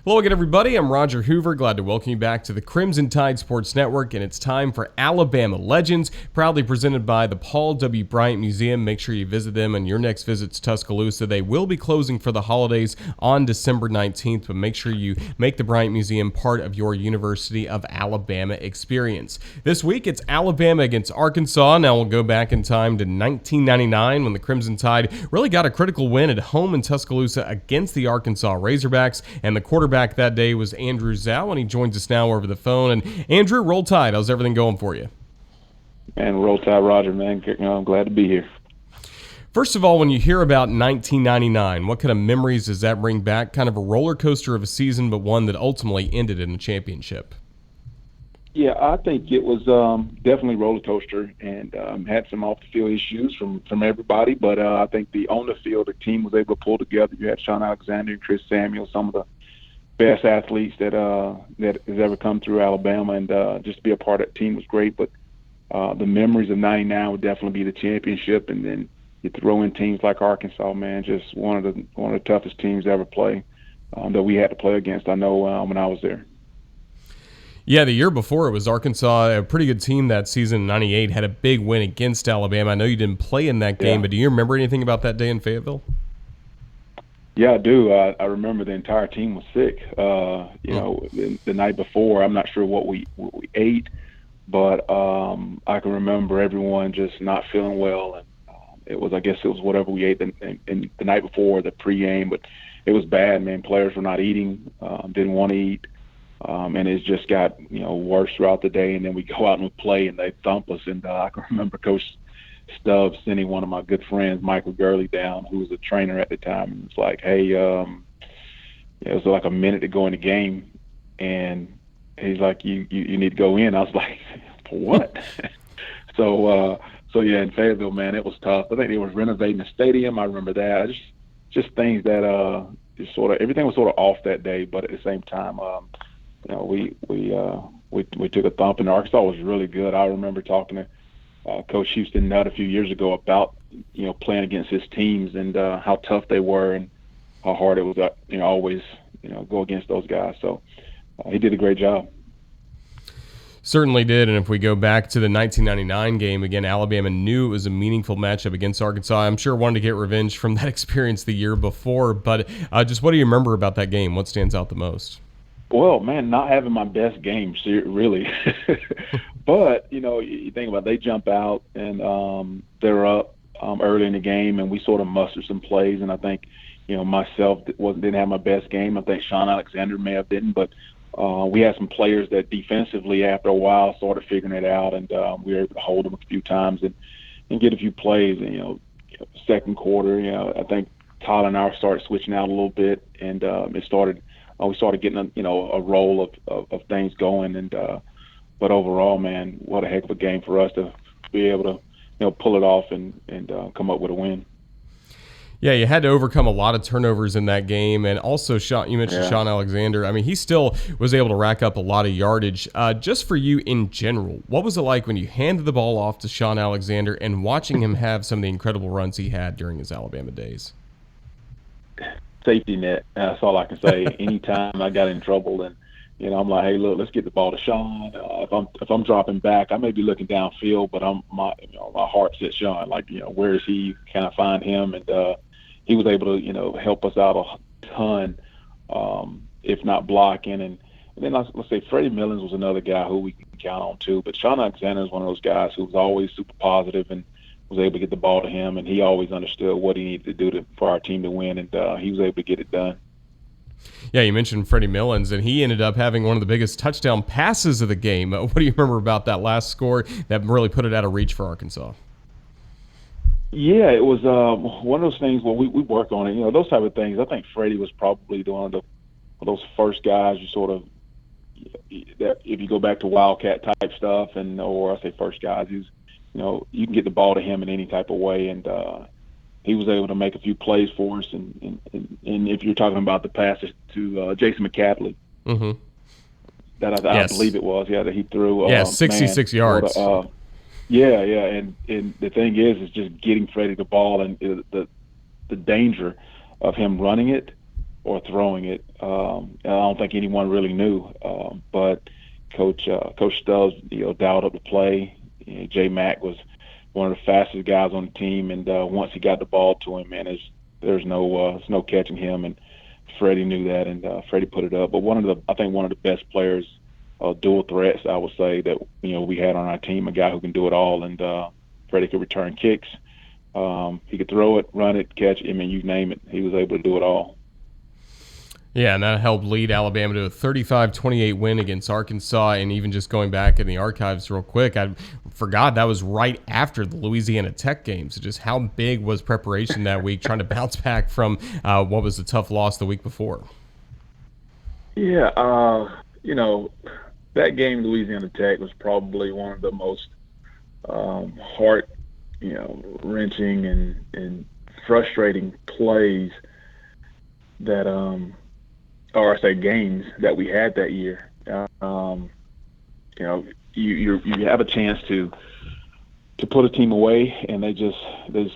Hello again, everybody. I'm Roger Hoover. Glad to welcome you back to the Crimson Tide Sports Network, and it's time for Alabama Legends, proudly presented by the Paul W. Bryant Museum. Make sure you visit them on your next visit to Tuscaloosa. They will be closing for the holidays on December 19th, but make sure you make the Bryant Museum part of your University of Alabama experience. This week, it's Alabama against Arkansas. Now we'll go back in time to 1999 when the Crimson Tide really got a critical win at home in Tuscaloosa against the Arkansas Razorbacks, and the quarterback that day was Andrew Zow, and he joins us now over the phone. And Andrew, roll tide. How's everything going for you? Man, roll tide, Roger, man. I'm glad to be here. First of all, when you hear about 1999, what kind of memories does that bring back? Kind of a roller coaster of a season, but one that ultimately ended in a championship. Yeah, I think it was definitely roller coaster, and had some off the field issues from everybody. But I think on the field, the team was able to pull together. You had Shaun Alexander and Chris Samuel, some of the best athletes that has ever come through Alabama, and just to be a part of that team was great. But the memories of '99 would definitely be the championship, and then you throw in teams like Arkansas, man, just one of the toughest teams to ever play that we had to play against. I know when I was there. Yeah, the year before it was Arkansas, a pretty good team that season in '98, had a big win against Alabama. I know you didn't play in that game, but do you remember anything about that day in Fayetteville? Yeah, I do. I remember the entire team was sick. The night before, I'm not sure what we ate, but I can remember everyone just not feeling well, and I guess it was whatever we ate and the night before, the pregame. But it was bad, man. Players were not eating, didn't want to eat, and it just got worse throughout the day. And then we go out and we play, and they thump us. And I can remember Coach Stubbs sending one of my good friends, Michael Gurley, down, who was a trainer at the time, and it's like, hey, it was like a minute to go in the game, and he's like, you need to go in. I was like, for what? So yeah, in Fayetteville, man, it was tough. I think they was renovating the stadium. I remember that. Just things that just sort of everything was sort of off that day, but at the same time, we took a thump, and Arkansas was really good. I remember talking to Coach Houston Nutt a few years ago about playing against his teams and how tough they were and how hard it was always go against those guys. So he did a great job. Certainly did, and if we go back to the 1999 game, again, Alabama knew it was a meaningful matchup against Arkansas. I'm sure wanted to get revenge from that experience the year before, but just what do you remember about that game? What stands out the most? Well, man, not having my best game, really. But, you think about it, they jump out, and they're up early in the game, and we sort of mustered some plays. And I think, myself didn't have my best game. I think Shaun Alexander may have didn't, but we had some players that defensively, after a while, started figuring it out, and we were able to hold them a few times and get a few plays. And, second quarter, I think Tyler and I started switching out a little bit, and we started getting a roll of things going, and but overall, man, what a heck of a game for us to be able to pull it off and come up with a win. Yeah, you had to overcome a lot of turnovers in that game, and also you mentioned Shaun Alexander. I mean, he still was able to rack up a lot of yardage. Just for you in general, what was it like when you handed the ball off to Shaun Alexander and watching him have some of the incredible runs he had during his Alabama days? Safety net. That's all I can say. Anytime I got in trouble, and I'm like, hey, look, let's get the ball to Shaun. If I'm dropping back, I may be looking downfield, but my heart says Shaun. Like, where is he? Can I find him? And he was able to help us out a ton, if not blocking. And then let's say Freddie Mills was another guy who we can count on too. But Shaun Alexander is one of those guys who was always super positive and was able to get the ball to him, and he always understood what he needed to do for our team to win, and he was able to get it done. Yeah, you mentioned Freddie Mills, and he ended up having one of the biggest touchdown passes of the game. What do you remember about that last score that really put it out of reach for Arkansas? Yeah, it was one of those things where we work on it. Those type of things. I think Freddie was probably one of those first guys you sort of, that if you go back to Wildcat type stuff, or I say first guys, you can get the ball to him in any type of way, and he was able to make a few plays for us. And if you're talking about the passes to Jason McCadley, that I believe it was, that he threw. 66 yards. And the thing is just getting Freddie the ball, and the danger of him running it or throwing it. I don't think anyone really knew, but Coach Stubbs, dialed up the play. J Mack was one of the fastest guys on the team, and once he got the ball to him, man, there's no catching him. And Freddie knew that, and Freddie put it up. But I think one of the best players, dual threats, I would say, that we had on our team, a guy who can do it all. And Freddie could return kicks. He could throw it, run it, catch it. I mean, you name it. He was able to do it all. Yeah, and that helped lead Alabama to a 35-28 win against Arkansas. And even just going back in the archives real quick, I forgot that was right after the Louisiana Tech game. So just how big was preparation that week, trying to bounce back from what was a tough loss the week before? Yeah, that game, Louisiana Tech, was probably one of the most heart, wrenching and frustrating plays that or I say games that we had that year. You have a chance to put a team away, and they just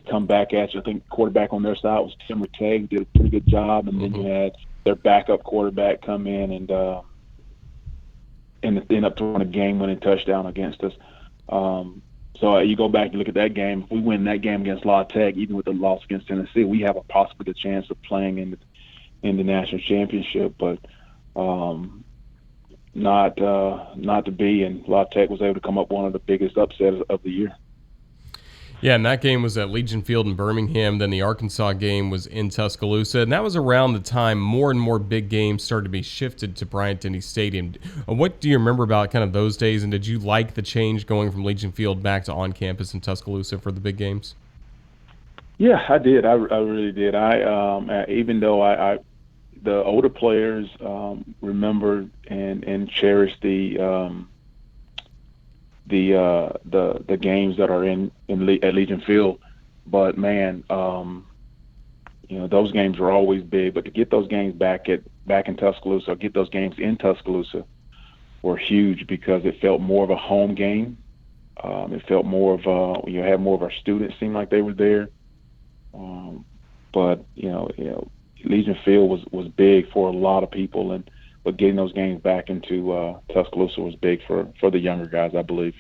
come back at you. I think quarterback on their side was Tim Rattay, did a pretty good job, and then you had their backup quarterback come in and end up throwing a game-winning touchdown against us. So you go back and look at that game. If we win that game against La Tech, even with the loss against Tennessee, we have a possibly good chance of playing in the national championship, but not to be. And La Tech was able to come up one of the biggest upsets of the year. Yeah, and that game was at Legion Field in Birmingham. Then the Arkansas game was in Tuscaloosa, and that was around the time more and more big games started to be shifted to Bryant-Denny Stadium. What do you remember about kind of those days, and did you like the change going from Legion Field back to on campus in Tuscaloosa for the big games? Yeah, I did. I really did. Even though the older players remember and cherish the games that are at Legion Field, but man, those games were always big. But to get those games back in Tuscaloosa, or get those games in Tuscaloosa, were huge because it felt more of a home game. It felt more of had more of our students seem like they were there. But Legion Field was big for a lot of people, but getting those games back into Tuscaloosa was big for the younger guys, I believe.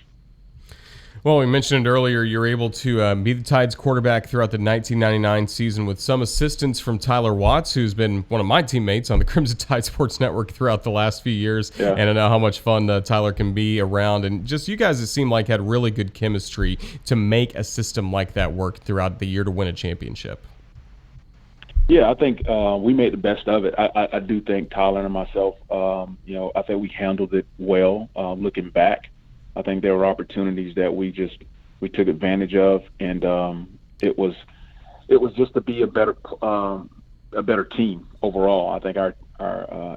Well, we mentioned it earlier, you're able to be the Tide's quarterback throughout the 1999 season with some assistance from Tyler Watts, who's been one of my teammates on the Crimson Tide Sports Network throughout the last few years. Yeah. And I know how much fun Tyler can be around. And just you guys, it seemed like, had really good chemistry to make a system like that work throughout the year to win a championship. Yeah, I think we made the best of it. I do think Tyler and myself, I think we handled it well. Looking back, I think there were opportunities that we took advantage of, and it was just to be a better team overall. I think our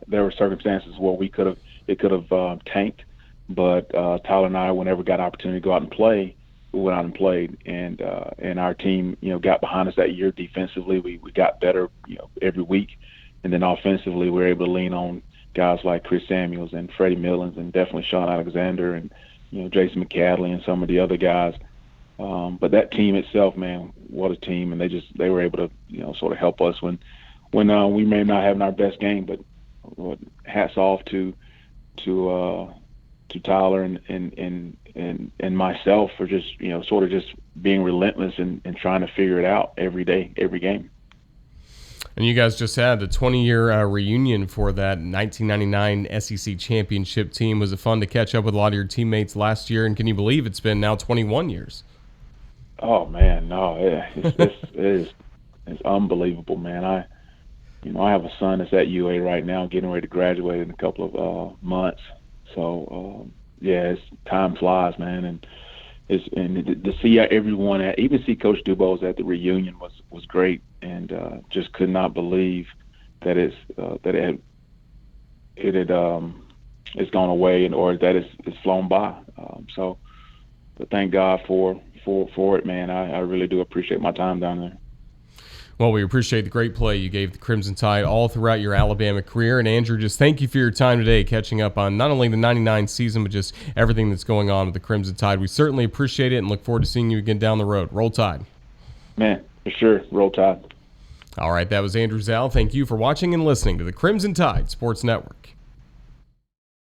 there were circumstances where it could have tanked, but Tyler and I, whenever got an opportunity to go out and play, we went out and played, and our team, got behind us that year defensively. We got better, every week, and then offensively, we were able to lean on guys like Chris Samuels and Freddie Mills, and definitely Shaun Alexander, and Jason McCadley and some of the other guys. But that team itself, man, what a team! And they were able to sort of help us when we may not have our best game. But hats off to Tyler and myself for just sort of just being relentless and trying to figure it out every day, every game. And you guys just had the 20-year reunion for that 1999 SEC championship team. Was it fun to catch up with a lot of your teammates last year? And can you believe it's been now 21 years? Oh man, no, it's unbelievable, man. I have a son that's at UA right now, getting ready to graduate in a couple of months. So time flies, man, and to see everyone even see Coach Dubose at the reunion was great, and just could not believe that it's gone away or that it's flown by. But thank God for it, man. I really do appreciate my time down there. Well, we appreciate the great play you gave the Crimson Tide all throughout your Alabama career. And Andrew, just thank you for your time today, catching up on not only the 99 season, but just everything that's going on with the Crimson Tide. We certainly appreciate it and look forward to seeing you again down the road. Roll Tide. Man, for sure. Roll Tide. All right, that was Andrew Zow. Thank you for watching and listening to the Crimson Tide Sports Network.